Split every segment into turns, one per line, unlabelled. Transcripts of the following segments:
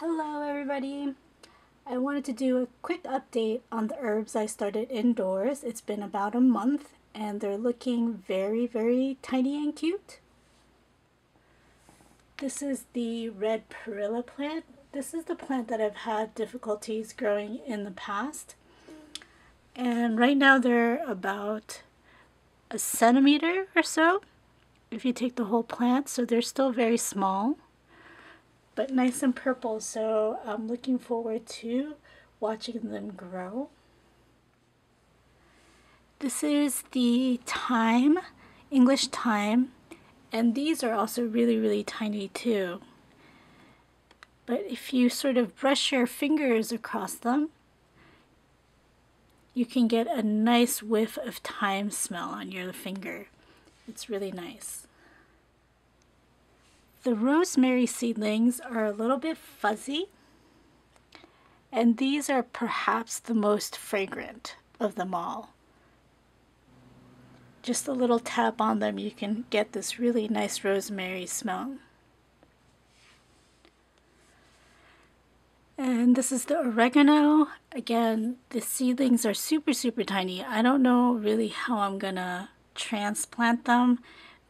Hello everybody! I wanted to do a quick update on the herbs I started indoors. It's been about a month and they're looking very tiny and cute. This is the red Perilla plant. This is the plant that I've had difficulties growing in the past. And right now they're about a centimeter or so if you take the whole plant, so they're still very small, but nice and purple, so I'm looking forward to watching them grow. This is the thyme, English thyme, and these are also really tiny too. But if you sort of brush your fingers across them, you can get a nice whiff of thyme smell on your finger. It's really nice. The rosemary seedlings are a little bit fuzzy, and these are perhaps the most fragrant of them all. Just a little tap on them, you can get this really nice rosemary smell. And this is the oregano. Again, the seedlings are super tiny. I don't know really how I'm gonna transplant them.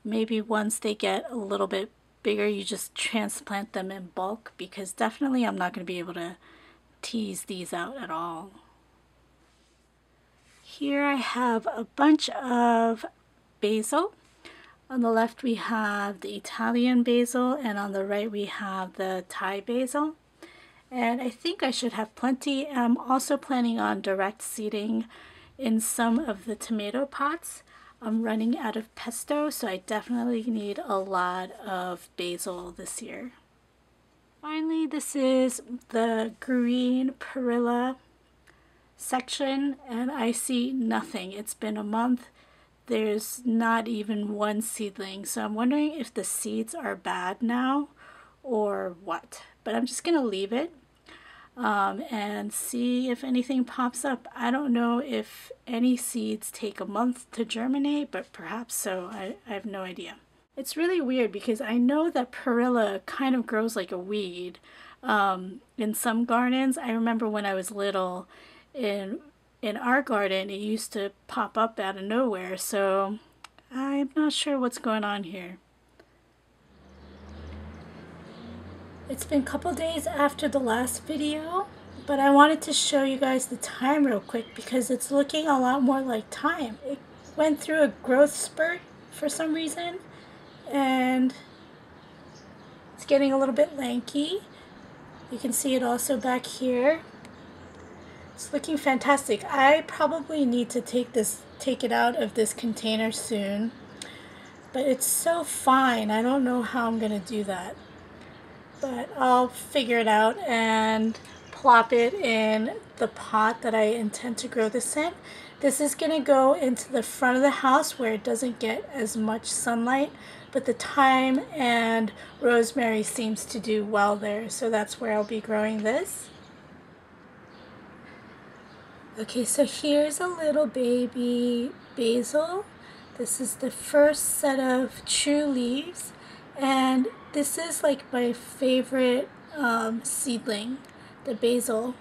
Maybe once they get a little bit bigger, you just transplant them in bulk, because definitely I'm not going to be able to tease these out at all. Here I have a bunch of basil. On the left we have the Italian basil, and on the right we have the Thai basil. And I think I should have plenty. I'm also planning on direct seeding in some of the tomato pots. I'm running out of pesto, so I definitely need a lot of basil this year. Finally, this is the green perilla section, and I see nothing. It's been a month. There's not even one seedling, so I'm wondering if the seeds are bad now or what. But I'm just gonna leave it and see if anything pops up. I don't know if any seeds take a month to germinate, but perhaps so. I have no idea. It's really weird because I know that perilla kind of grows like a weed in some gardens. I remember when I was little, in our garden it used to pop up out of nowhere, so I'm not sure what's going on here. It's been a couple days after the last video, but I wanted to show you guys the thyme real quick because it's looking a lot more like thyme. It went through a growth spurt for some reason, and it's getting a little bit lanky. You can see it also back here. It's looking fantastic. I probably need to take it out of this container soon, but it's so fine. I don't know how I'm gonna do that, but I'll figure it out and plop it in the pot that I intend to grow this in. This is going to go into the front of the house where it doesn't get as much sunlight, but the thyme and rosemary seems to do well there, so that's where I'll be growing this. Okay, so here's a little baby basil. This is the first set of true leaves, and this is like my favorite seedling, the basil,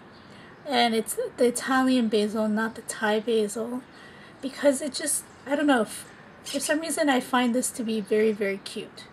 and it's the Italian basil, not the Thai basil, because it just, I don't know, for some reason I find this to be very cute.